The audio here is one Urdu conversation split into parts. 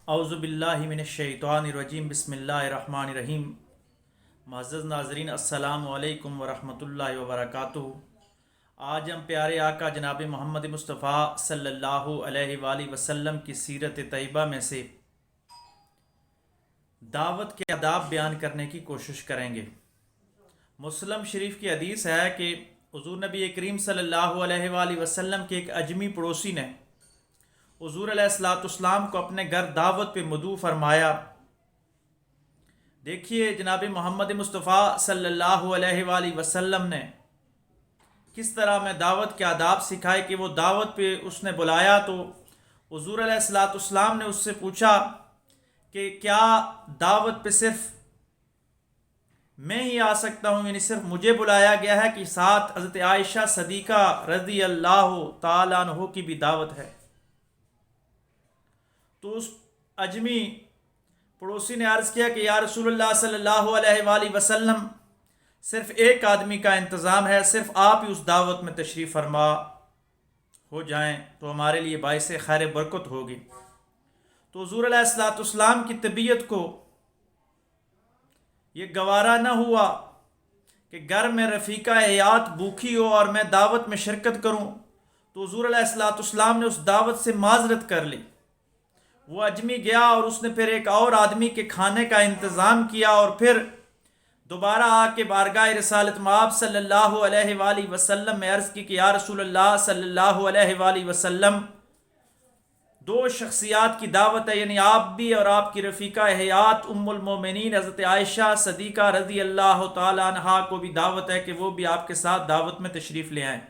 اعوذ باللہ من الشیطان الرجیم بسم اللہ الرحمن الرحیم۔ معزز ناظرین، السلام علیکم ورحمۃ اللہ وبرکاتہ۔ آج ہم پیارے آقا جناب محمد مصطفیٰ صلی اللہ علیہ وآلہ وسلم کی سیرت طیبہ میں سے دعوت کے آداب بیان کرنے کی کوشش کریں گے۔ مسلم شریف کی حدیث ہے کہ حضور نبی کریم صلی اللہ علیہ وآلہ وسلم کے ایک اجمی پڑوسی نے حضور علیہ السلام کو اپنے گھر دعوت پہ مدعو فرمایا۔ دیکھیے جناب محمد مصطفیٰ صلی اللہ علیہ وآلہ وسلم نے کس طرح میں دعوت کے آداب سکھائے کہ وہ دعوت پہ اس نے بلایا تو حضور علیہ السلام نے اس سے پوچھا کہ کیا دعوت پہ صرف میں ہی آ سکتا ہوں، یعنی صرف مجھے بلایا گیا ہے کہ ساتھ حضرت عائشہ صدیقہ رضی اللہ تعالیٰ عنہ کی بھی دعوت ہے؟ تو اس اجمی پڑوسی نے عرض کیا کہ یا رسول اللہ صلی اللہ علیہ وآلہ وسلم، صرف ایک آدمی کا انتظام ہے، صرف آپ ہی اس دعوت میں تشریف فرما ہو جائیں تو ہمارے لیے باعث خیر برکت ہوگی۔ تو حضور علیہ السلام کی طبیعت کو یہ گوارا نہ ہوا کہ گھر میں رفیقہ حیات بھوکھی ہو اور میں دعوت میں شرکت کروں، تو حضور علیہ السلام نے اس دعوت سے معذرت کر لی۔ وہ اجمی گیا اور اس نے پھر ایک اور آدمی کے کھانے کا انتظام کیا اور پھر دوبارہ آ کے بارگاہ رسالت مآب صلی اللہ علیہ وآلہ وسلم میں عرض کی کہ یا رسول اللہ صلی اللہ علیہ وآلہ وسلم، دو شخصیات کی دعوت ہے، یعنی آپ بھی اور آپ کی رفیقہ حیات ام المومنین حضرت عائشہ صدیقہ رضی اللہ تعالی عنہا کو بھی دعوت ہے کہ وہ بھی آپ کے ساتھ دعوت میں تشریف لے آئیں۔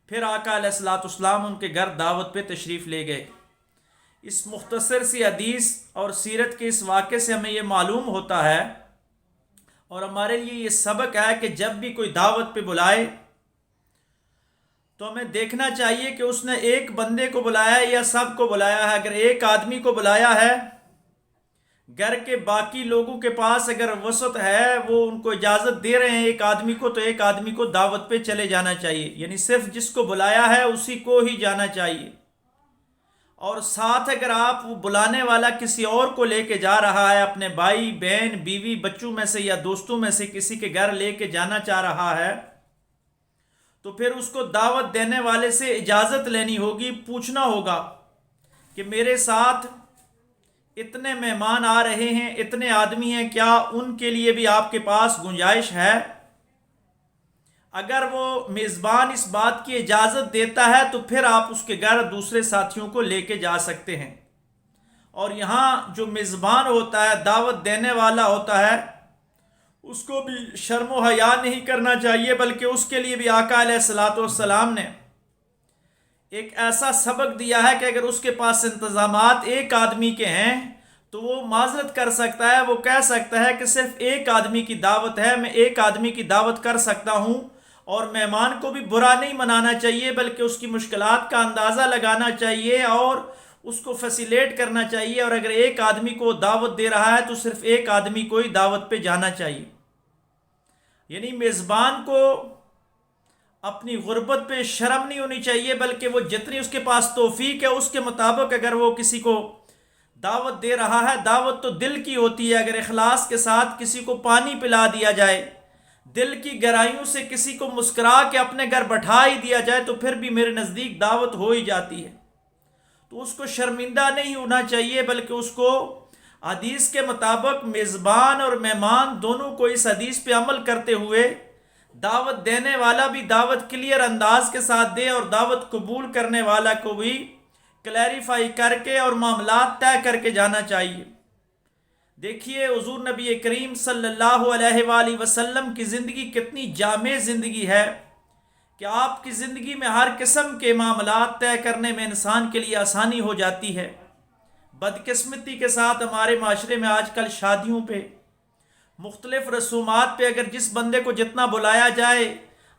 پھر آقا علیہ السلام ان کے گھر دعوت پہ تشریف لے گئے۔ اس مختصر سی حدیث اور سیرت کے اس واقعے سے ہمیں یہ معلوم ہوتا ہے اور ہمارے لیے یہ سبق ہے کہ جب بھی کوئی دعوت پہ بلائے تو ہمیں دیکھنا چاہیے کہ اس نے ایک بندے کو بلایا ہے یا سب کو بلایا ہے۔ اگر ایک آدمی کو بلایا ہے، گھر کے باقی لوگوں کے پاس اگر وسعت ہے، وہ ان کو اجازت دے رہے ہیں ایک آدمی کو، تو ایک آدمی کو دعوت پہ چلے جانا چاہیے، یعنی صرف جس کو بلایا ہے اسی کو ہی جانا چاہیے۔ اور ساتھ اگر آپ وہ بلانے والا کسی اور کو لے کے جا رہا ہے، اپنے بھائی بہن بیوی بچوں میں سے یا دوستوں میں سے کسی کے گھر لے کے جانا چاہ رہا ہے، تو پھر اس کو دعوت دینے والے سے اجازت لینی ہوگی، پوچھنا ہوگا کہ میرے ساتھ اتنے مہمان آ رہے ہیں، اتنے آدمی ہیں، کیا ان کے لیے بھی آپ کے پاس گنجائش ہے؟ اگر وہ میزبان اس بات کی اجازت دیتا ہے تو پھر آپ اس کے گھر دوسرے ساتھیوں کو لے کے جا سکتے ہیں۔ اور یہاں جو میزبان ہوتا ہے، دعوت دینے والا ہوتا ہے، اس کو بھی شرم و حیا نہیں کرنا چاہیے، بلکہ اس کے لیے بھی آقا علیہ السلام نے ایک ایسا سبق دیا ہے کہ اگر اس کے پاس انتظامات ایک آدمی کے ہیں تو وہ معذرت کر سکتا ہے، وہ کہہ سکتا ہے کہ صرف ایک آدمی کی دعوت ہے، میں ایک آدمی کی دعوت کر سکتا ہوں، اور مہمان کو بھی برا نہیں منانا چاہیے بلکہ اس کی مشکلات کا اندازہ لگانا چاہیے اور اس کو فیسیلیٹ کرنا چاہیے۔ اور اگر ایک آدمی کو دعوت دے رہا ہے تو صرف ایک آدمی کو ہی دعوت پہ جانا چاہیے، یعنی میزبان کو اپنی غربت پہ شرم نہیں ہونی چاہیے، بلکہ وہ جتنی اس کے پاس توفیق ہے اس کے مطابق اگر وہ کسی کو دعوت دے رہا ہے، دعوت تو دل کی ہوتی ہے، اگر اخلاص کے ساتھ کسی کو پانی پلا دیا جائے، دل کی گہرائیوں سے کسی کو مسکرا کے اپنے گھر بٹھا ہی دیا جائے تو پھر بھی میرے نزدیک دعوت ہو ہی جاتی ہے۔ تو اس کو شرمندہ نہیں ہونا چاہیے، بلکہ اس کو حدیث کے مطابق میزبان اور مہمان دونوں کو اس حدیث پہ عمل کرتے ہوئے دعوت دینے والا بھی دعوت کلیئر انداز کے ساتھ دے اور دعوت قبول کرنے والا کو بھی کلیریفائی کر کے اور معاملات طے کر کے جانا چاہیے۔ دیکھیے حضور نبی کریم صلی اللہ علیہ وآلہ وسلم کی زندگی کتنی جامع زندگی ہے کہ آپ کی زندگی میں ہر قسم کے معاملات طے کرنے میں انسان کے لیے آسانی ہو جاتی ہے۔ بدقسمتی کے ساتھ ہمارے معاشرے میں آج کل شادیوں پہ، مختلف رسومات پہ اگر جس بندے کو جتنا بلایا جائے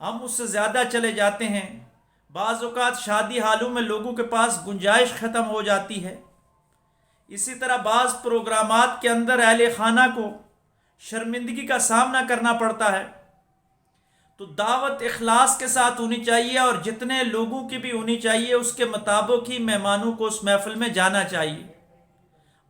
ہم اس سے زیادہ چلے جاتے ہیں۔ بعض اوقات شادی حالوں میں لوگوں کے پاس گنجائش ختم ہو جاتی ہے۔ اسی طرح بعض پروگرامات کے اندر اہل خانہ کو شرمندگی کا سامنا کرنا پڑتا ہے۔ تو دعوت اخلاص کے ساتھ ہونی چاہیے اور جتنے لوگوں کی بھی ہونی چاہیے اس کے مطابق ہی مہمانوں کو اس محفل میں جانا چاہیے۔